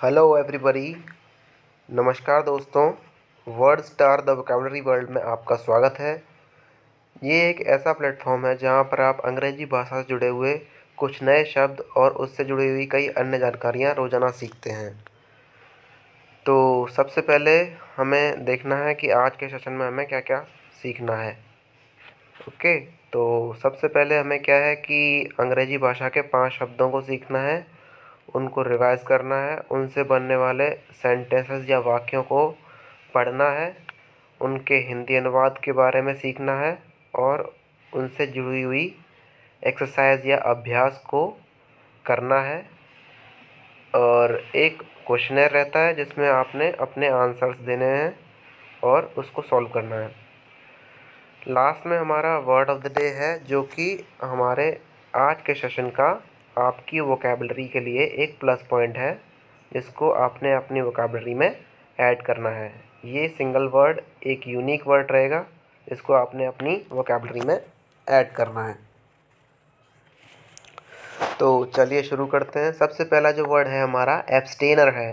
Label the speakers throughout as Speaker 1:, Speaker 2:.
Speaker 1: Hello everybody. नमस्कार दोस्तों। Word star the vocabulary world में आपका स्वागत है। ये एक ऐसा प्लेटफॉर्म है जहाँ पर आप अंग्रेजी भाषा से जुड़े हुए कुछ नए शब्द और उससे जुड़ी हुई कई अन्य जानकारियाँ रोज़ाना सीखते हैं। तो सबसे पहले हमें देखना है कि आज के सेशन में हमें क्या क्या सीखना है। ओके, तो सबसे पहले हमें क्या है कि अंग्रेजी भाषा के 5 शब्दों को सीखना है, उनको रिवाइज़ करना है, उनसे बनने वाले सेंटेंसेस या वाक्यों को पढ़ना है, उनके हिंदी अनुवाद के बारे में सीखना है और उनसे जुड़ी हुई एक्सरसाइज या अभ्यास को करना है। और एक क्वेश्चनर रहता है जिसमें आपने अपने आंसर्स देने हैं और उसको सॉल्व करना है। लास्ट में हमारा वर्ड ऑफ द डे है जो कि हमारे आज के सेशन का आपकी वोकैबुलरी के लिए एक प्लस पॉइंट है, जिसको आपने अपनी वोकैबुलरी में ऐड करना है। ये सिंगल वर्ड एक यूनिक वर्ड रहेगा, जिसको आपने अपनी वोकैबुलरी में ऐड करना है। तो चलिए शुरू करते हैं। सबसे पहला जो वर्ड है हमारा एब्स्टेनर है।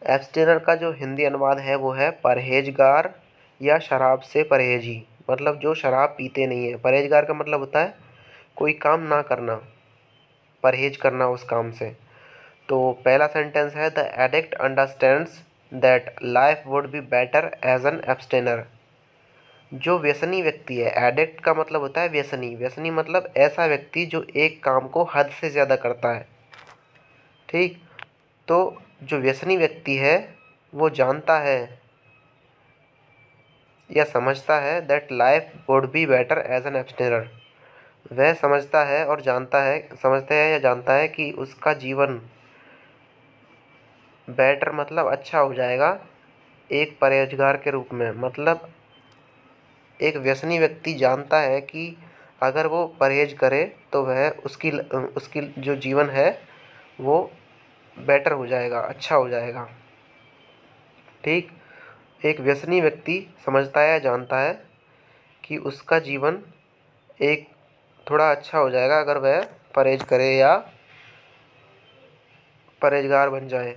Speaker 1: एब्स्टेनर का जो हिंदी अनुवाद है वो है परहेजगार या शराब से परहेजी, मतलब जो शराब पीते नहीं है। परहेजगार का मतलब होता है कोई काम ना करना, परहेज करना उस काम से। तो पहला सेंटेंस है the addict understands that life would be better as an abstainer. जो व्यसनी व्यक्ति है, एडिक्ट का मतलब होता है व्यसनी। व्यसनी मतलब ऐसा व्यक्ति जो एक काम को हद से ज़्यादा करता है। ठीक, तो जो व्यसनी व्यक्ति है वो जानता है या समझता है that life would be better as an abstainer. वह समझता है और जानता है, समझता है या जानता है कि उसका जीवन बेटर मतलब अच्छा हो जाएगा एक परहेजगार के रूप में। मतलब एक व्यसनी व्यक्ति जानता है कि अगर वो परहेज करे तो वह उसकी जो जीवन है वो बेटर हो जाएगा, अच्छा हो जाएगा। ठीक, एक व्यसनी व्यक्ति समझता है या जानता है कि उसका जीवन एक थोड़ा अच्छा हो जाएगा अगर वह परहेज करे या परहेजगार बन जाए।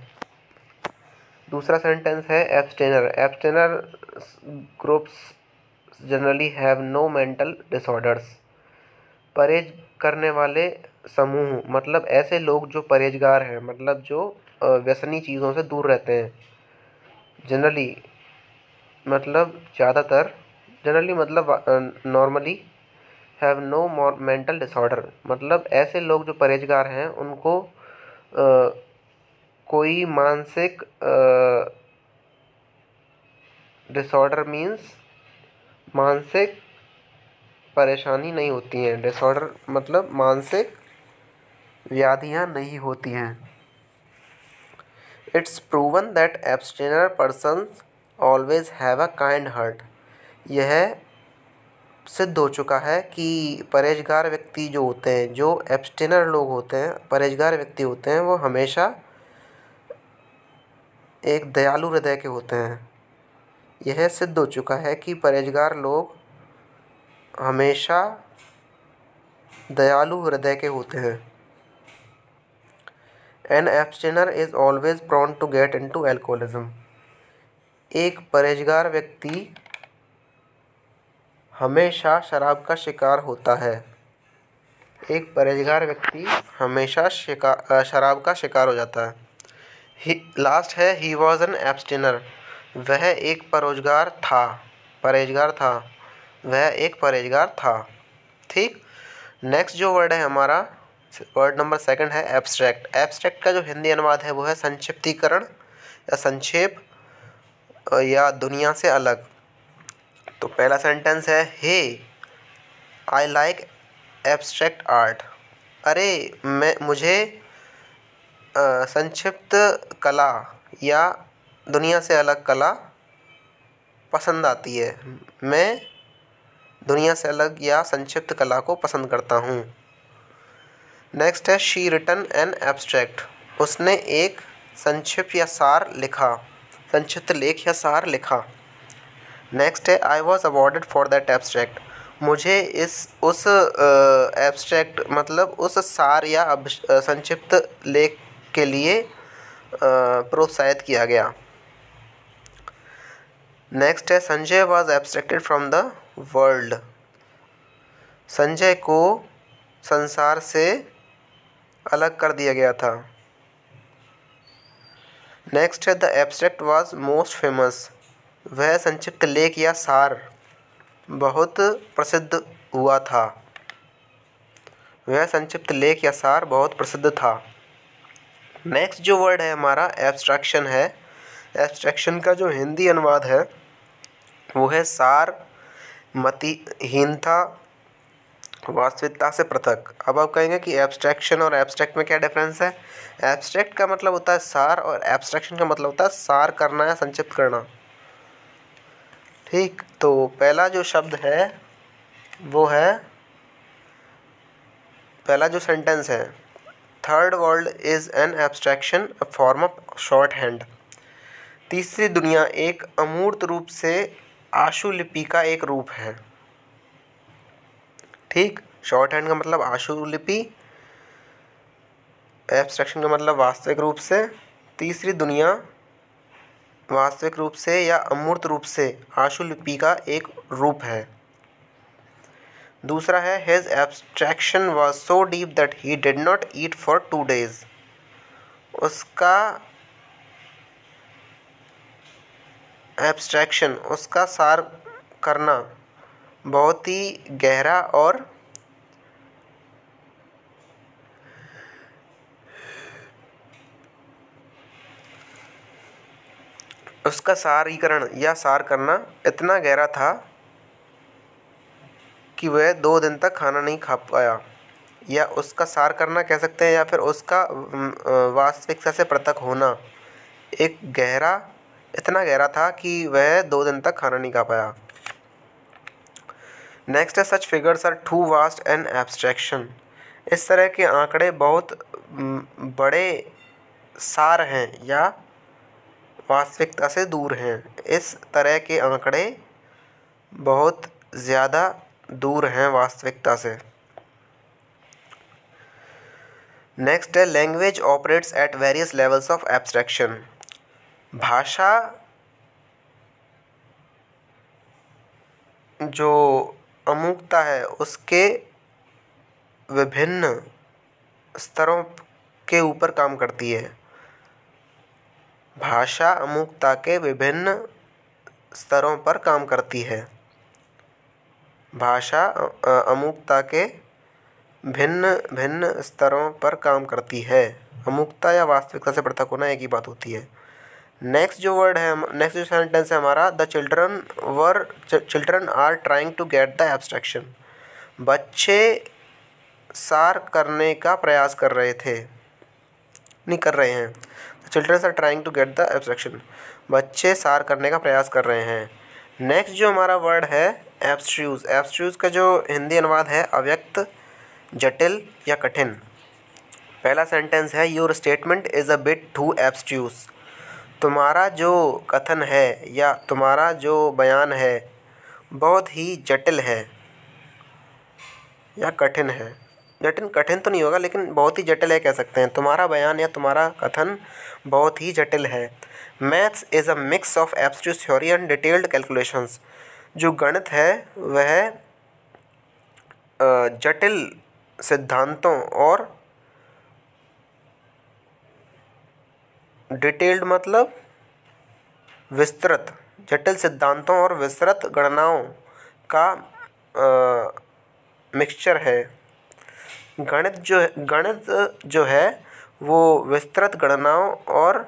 Speaker 1: दूसरा सेंटेंस है abstainer. Abstainer groups generally have no mental disorders. परहेज करने वाले समूह मतलब ऐसे लोग जो परहेजगार हैं, मतलब जो व्यसनी चीज़ों से दूर रहते हैं। जनरली मतलब ज़्यादातर, जनरली मतलब normally, have no mental disorder मतलब ऐसे लोग जो परहेजगार हैं उनको कोई मानसिक डिसऑर्डर मीन्स मानसिक परेशानी नहीं होती हैं। डिसऑर्डर मतलब मानसिक व्याधियाँ नहीं होती हैं। It's proven that abstainer persons always have a kind heart. यह सिद्ध हो चुका है कि परहेजगार व्यक्ति जो होते हैं, जो एब्स्टेनर लोग होते हैं, परहेजगार व्यक्ति होते हैं, वो हमेशा एक दयालु हृदय के होते हैं। यह सिद्ध हो चुका है कि परहेजगार लोग हमेशा दयालु हृदय के होते हैं। An abstainer is always prone to get into alcoholism. एक परहेजगार व्यक्ति हमेशा शराब का शिकार होता है। एक परहेजगार व्यक्ति हमेशा शराब का शिकार हो जाता है। लास्ट है ही वॉज एन एब्स्टेनर। वह एक परहेजगार था, परहेजगार था, वह एक परहेजगार था। ठीक, नेक्स्ट जो वर्ड है हमारा, वर्ड नंबर सेकंड है एब्स्ट्रैक्ट। एब्स्ट्रैक्ट का जो हिंदी अनुवाद है वो है संक्षिप्तीकरण या संक्षेप या दुनिया से अलग। तो पहला सेंटेंस है हे आई लाइक एब्स्ट्रैक्ट आर्ट। अरे मुझे संक्षिप्त कला या दुनिया से अलग कला पसंद आती है। मैं दुनिया से अलग या संक्षिप्त कला को पसंद करता हूँ। नेक्स्ट है शी रिटन एन एब्स्ट्रैक्ट। उसने एक संक्षिप्त या सार लिखा, संक्षिप्त लेख या सार लिखा। नेक्स्ट है I was awarded for that abstract. मुझे उस एब्स्ट्रैक्ट मतलब उस सार या संक्षिप्त लेख के लिए प्रोत्साहित किया गया। नेक्स्ट है Sanjay was abstracted from the world. Sanjay को संसार से अलग कर दिया गया था। नेक्स्ट है the abstract was most famous. वह संक्षिप्त लेख या सार बहुत प्रसिद्ध हुआ था। वह संक्षिप्त लेख या सार बहुत प्रसिद्ध था। नेक्स्ट जो वर्ड है हमारा एब्स्ट्रैक्शन है। एब्स्ट्रैक्शन का जो हिंदी अनुवाद है वो है सार, मतिहीनता, वास्तविकता से पृथक। अब आप कहेंगे कि एब्स्ट्रैक्शन और एब्स्ट्रैक्ट में क्या डिफरेंस है। एब्स्ट्रैक्ट का मतलब होता है सार और एब्स्ट्रैक्शन का मतलब होता है सार करना या संक्षिप्त करना। ठीक, तो पहला जो शब्द है वो है, पहला जो सेंटेंस है, third world is an abstraction, a form of short hand. तीसरी दुनिया एक अमूर्त रूप से आशुलिपि का एक रूप है। ठीक, शॉर्ट हैंड का मतलब आशुलिपि, एब्स्ट्रैक्शन का मतलब वास्तविक रूप से, तीसरी दुनिया वास्तविक रूप से या अमूर्त रूप से आशुलिपि का एक रूप है। दूसरा है his abstraction was so deep that he did not eat for 2 days। उसका एब्स्ट्रैक्शन, उसका सार करना बहुत ही गहरा और उसका सारीकरण या सार करना इतना गहरा था कि वह 2 दिन तक खाना नहीं खा पाया, या उसका सार करना कह सकते हैं, या फिर उसका वास्तविकता से पृथक होना एक गहरा, इतना गहरा था कि वह 2 दिन तक खाना नहीं खा पाया। नेक्स्ट है such figures are too vast an abstraction. इस तरह के आंकड़े बहुत बड़े सार हैं या वास्तविकता से दूर हैं। इस तरह के आंकड़े बहुत ज़्यादा दूर हैं वास्तविकता से। नेक्स्ट है language operates at various levels of abstraction. भाषा जो अमूर्तता है उसके विभिन्न स्तरों के ऊपर काम करती है। भाषा अमूर्तता के विभिन्न स्तरों पर काम करती है। भाषा अमूर्तता के भिन्न भिन्न स्तरों पर काम करती है। अमूर्तता या वास्तविकता से पृथक होना एक ही बात होती है। नेक्स्ट जो वर्ड है, नेक्स्ट जो सेंटेंस है हमारा, the children are trying to get the abstraction. बच्चे सार करने का प्रयास कर रहे थे, नहीं कर रहे हैं। Children are trying to get the abstraction. बच्चे सार करने का प्रयास कर रहे हैं। नेक्स्ट जो हमारा वर्ड है एब्स्ट्रूज। एब्स्ट्रूज का जो हिंदी अनुवाद है अव्यक्त, जटिल या कठिन। पहला सेंटेंस है your statement is a bit too abstruse. तुम्हारा जो कथन है या तुम्हारा जो बयान है बहुत ही जटिल है या कठिन है। कठिन तो नहीं होगा लेकिन बहुत ही जटिल है कह सकते हैं। तुम्हारा बयान या तुम्हारा कथन बहुत ही जटिल है। Maths is a mix of abstruse theory and detailed calculations. जो गणित है वह जटिल सिद्धांतों और डिटेल्ड मतलब विस्तृत, जटिल सिद्धांतों और विस्तृत गणनाओं का मिक्सचर है। गणित जो है वो विस्तृत गणनाओं और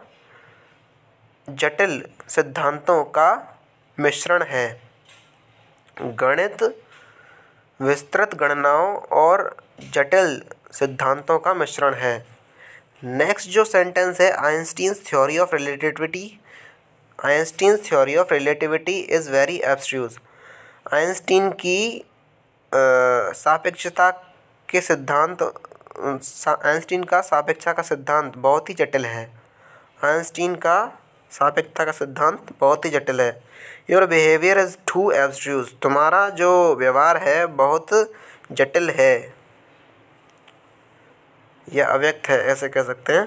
Speaker 1: जटिल सिद्धांतों का मिश्रण है। गणित विस्तृत गणनाओं और जटिल सिद्धांतों का मिश्रण है। नेक्स्ट जो सेंटेंस है Einstein's theory of relativity. Einstein's theory of relativity is very abstruse. Einstein की सापेक्षता के सिद्धांत, आइंस्टीन का सापेक्षता का सिद्धांत बहुत ही जटिल है। आइंस्टीन का सापेक्षता का सिद्धांत बहुत ही जटिल है। Your behaviour is too abstruse. तुम्हारा जो व्यवहार है बहुत जटिल है या अव्यक्त है, ऐसे कह सकते हैं।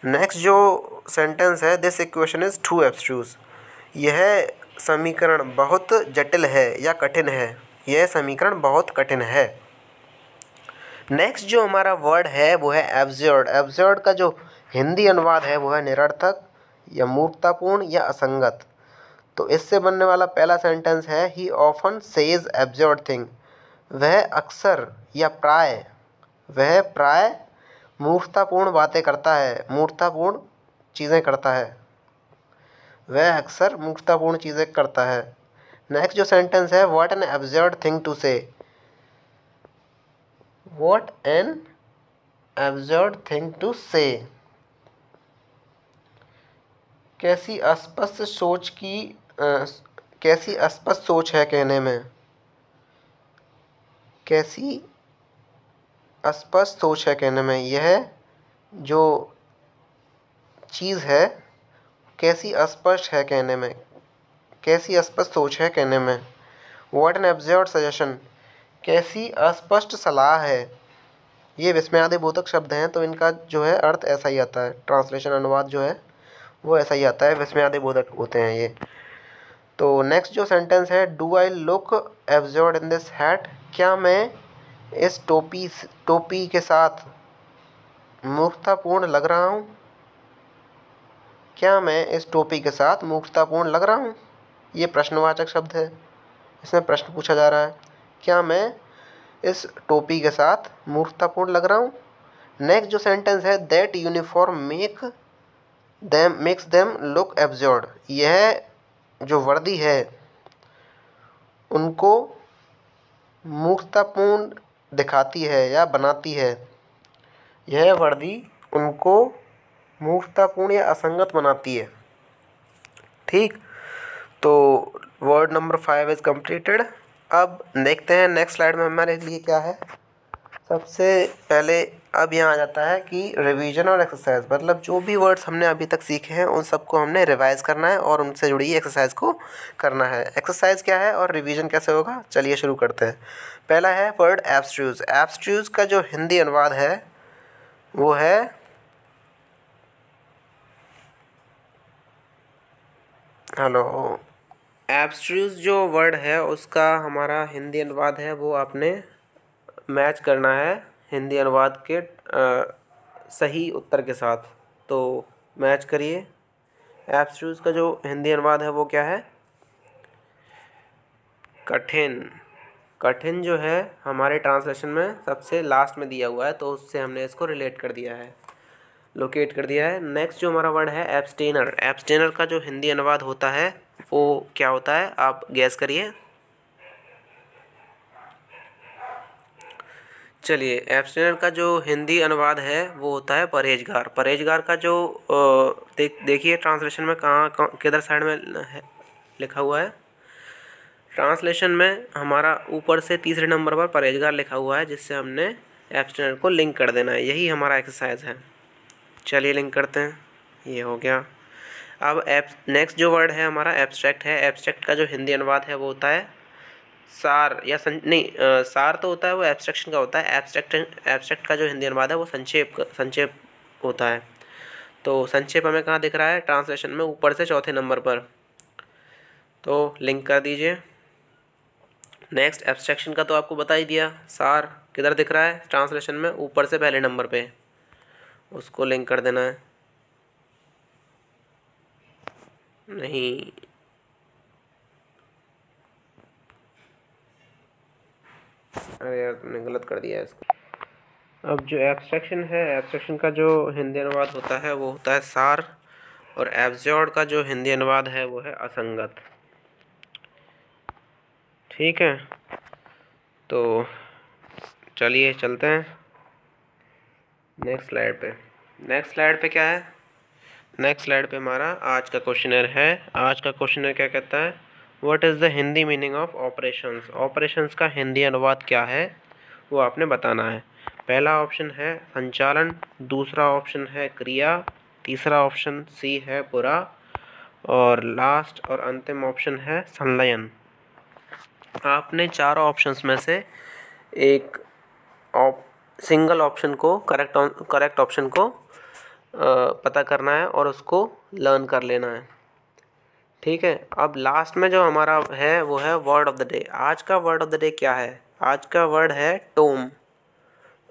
Speaker 1: नेक्स्ट जो सेंटेंस है, दिस इक्वेशन इज़ टू एब्स्ट्रूज, यह समीकरण बहुत जटिल है या कठिन है, यह समीकरण बहुत कठिन है। नेक्स्ट जो हमारा वर्ड है वो है एब्सर्ड। एब्सर्ड का जो हिंदी अनुवाद है वो है निरर्थक या मूर्खतापूर्ण या असंगत। तो इससे बनने वाला पहला सेंटेंस है, ही ऑफन सेज एब्सर्ड थिंग, वह अक्सर या प्राय मूर्खतापूर्ण बातें करता है, मूर्खतापूर्ण चीज़ें करता है, वह अक्सर मूर्खतापूर्ण चीज़ें करता है। नेक्स्ट जो सेंटेंस है, what an absurd thing to say, what an absurd thing to say, कैसी अस्पष्ट सोच है कहने में, कैसी अस्पष्ट सोच है कहने में, यह जो चीज़ है कैसी अस्पष्ट है कहने में, कैसी अस्पष्ट सोच है कहने में। व्हाट एन एब्सर्ड सजेशन, कैसी अस्पष्ट सलाह है। ये विस्मयादिबोधक शब्द हैं तो इनका जो है अर्थ ऐसा ही आता है, ट्रांसलेशन अनुवाद जो है वो ऐसा ही आता है, विस्मयादिबोधक होते हैं ये। तो नेक्स्ट जो सेंटेंस है, do I look absurd in this hat, क्या मैं इस टोपी के साथ मूर्खतापूर्ण लग रहा हूँ, क्या मैं इस टोपी के साथ मूर्खतापूर्ण लग रहा हूँ। ये प्रश्नवाचक शब्द है, इसमें प्रश्न पूछा जा रहा है, क्या मैं इस टोपी के साथ मूर्खतापूर्ण लग रहा हूँ। नेक्स्ट जो सेंटेंस है, that uniform makes them look absurd, यह जो वर्दी है उनको मूर्खतापूर्ण दिखाती है या बनाती है, यह वर्दी उनको मूर्खतापूर्ण या असंगत बनाती है। ठीक, तो वर्ड नंबर 5 इज़ कंप्लीटेड। अब देखते हैं नेक्स्ट स्लाइड में हमारे लिए क्या है। सबसे पहले अब यहाँ आ जाता है कि रिवीजन और एक्सरसाइज, मतलब जो भी वर्ड्स हमने अभी तक सीखे हैं उन सबको हमने रिवाइज करना है और उनसे जुड़ी एक्सरसाइज को करना है। एक्सरसाइज क्या है और रिवीजन कैसे होगा, चलिए शुरू करते हैं। पहला है वर्ड एब्स्ट्रूज। एब्स्ट्रूज का जो हिंदी अनुवाद है वो है एब्स्ट्रूज जो वर्ड है उसका हमारा हिंदी अनुवाद है वो आपने मैच करना है हिंदी अनुवाद के सही उत्तर के साथ। तो मैच करिए। एब्स्ट्रूज का जो हिंदी अनुवाद है वो क्या है, कठिन। कठिन जो है हमारे ट्रांसलेशन में सबसे लास्ट में दिया हुआ है तो उससे हमने इसको रिलेट कर दिया है, लोकेट कर दिया है। नेक्स्ट जो हमारा वर्ड है एब्सटेनर। एब्सटेनर का जो हिंदी अनुवाद होता है वो क्या होता है, आप गैस करिए। चलिए, एब्सटेनर का जो हिंदी अनुवाद है वो होता है परहेजगार। परहेजगार का जो देखिए ट्रांसलेशन में कहाँ किधर साइड में लिखा हुआ है। ट्रांसलेशन में हमारा ऊपर से तीसरे नंबर पर परहेजगार लिखा हुआ है, जिससे हमने एब्सटेनर को लिंक कर देना है। यही हमारा एक्सरसाइज है। चलिए लिंक करते हैं, ये हो गया। अब नेक्स्ट जो वर्ड है हमारा एब्स्ट्रैक्ट है। एब्स्ट्रैक्ट का जो हिंदी अनुवाद है वो होता है सार या सार तो होता है वो एब्स्ट्रैक्शन का होता है। एब्स्ट्रैक्ट का जो हिंदी अनुवाद है वो संक्षेप होता है। तो संक्षेप हमें कहाँ दिख रहा है, ट्रांसलेशन में ऊपर से चौथे नंबर पर, तो लिंक कर दीजिए। नेक्स्ट एब्स्ट्रैक्शन का तो आपको बता ही दिया। सार किधर दिख रहा है ट्रांसलेशन में, ऊपर से पहले नंबर पे, उसको लिंक कर देना है। नहीं, अरे यार तुमने गलत कर दिया है इसको। अब जो एब्स्ट्रैक्शन है, एब्स्ट्रैक्शन का जो हिंदी अनुवाद होता है वो होता है सार, और एब्सर्ड का जो हिंदी अनुवाद है वो है असंगत। ठीक है, तो चलिए चलते हैं नेक्स्ट स्लाइड पे। नेक्स्ट स्लाइड पे क्या है, नेक्स्ट स्लाइड पे हमारा आज का क्वेश्चनर है। आज का क्वेश्चनर क्या कहता है, what is the Hindi meaning of operations. Operations का हिंदी अनुवाद क्या है वो आपने बताना है। पहला ऑप्शन है संचालन, दूसरा ऑप्शन है क्रिया, तीसरा ऑप्शन सी है बुरा, और लास्ट और अंतिम ऑप्शन है संलयन। आपने चारों ऑप्शंस में से एक सिंगल ऑप्शन को, करेक्ट ऑप्शन को पता करना है और उसको लर्न कर लेना है। ठीक है, अब लास्ट में जो हमारा है वो है वर्ड ऑफ द डे। आज का वर्ड ऑफ द डे क्या है? आज का वर्ड है टोम।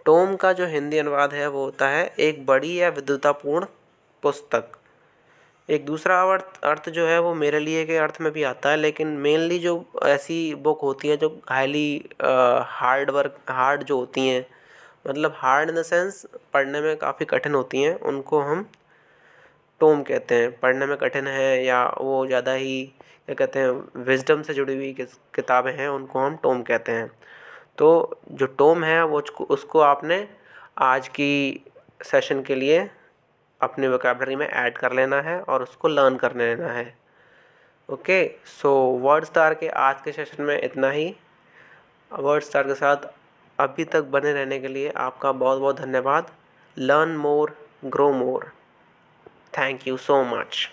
Speaker 1: टोम का जो हिंदी अनुवाद है वो होता है एक बड़ी या विद्वतापूर्ण पुस्तक। एक दूसरा अर्थ जो है वो मेरे लिए के अर्थ में भी आता है, लेकिन मेनली जो ऐसी बुक होती हैं जो हाईली हार्ड जो होती हैं, मतलब हार्ड इन द सेंस पढ़ने में काफ़ी कठिन होती हैं, उनको हम टोम कहते हैं। पढ़ने में कठिन है या वो ज़्यादा ही क्या कहते हैं, विजडम से जुड़ी हुई किताबें हैं, उनको हम टोम कहते हैं। तो जो टोम है वो उसको आपने आज की सेशन के लिए अपने वोकैबलरी में ऐड कर लेना है और उसको लर्न कर लेना है। ओके, सो वर्ड स्टार के आज के सेशन में इतना ही। वर्ड स्टार के साथ अभी तक बने रहने के लिए आपका बहुत बहुत धन्यवाद। Learn more, grow more. Thank you so much.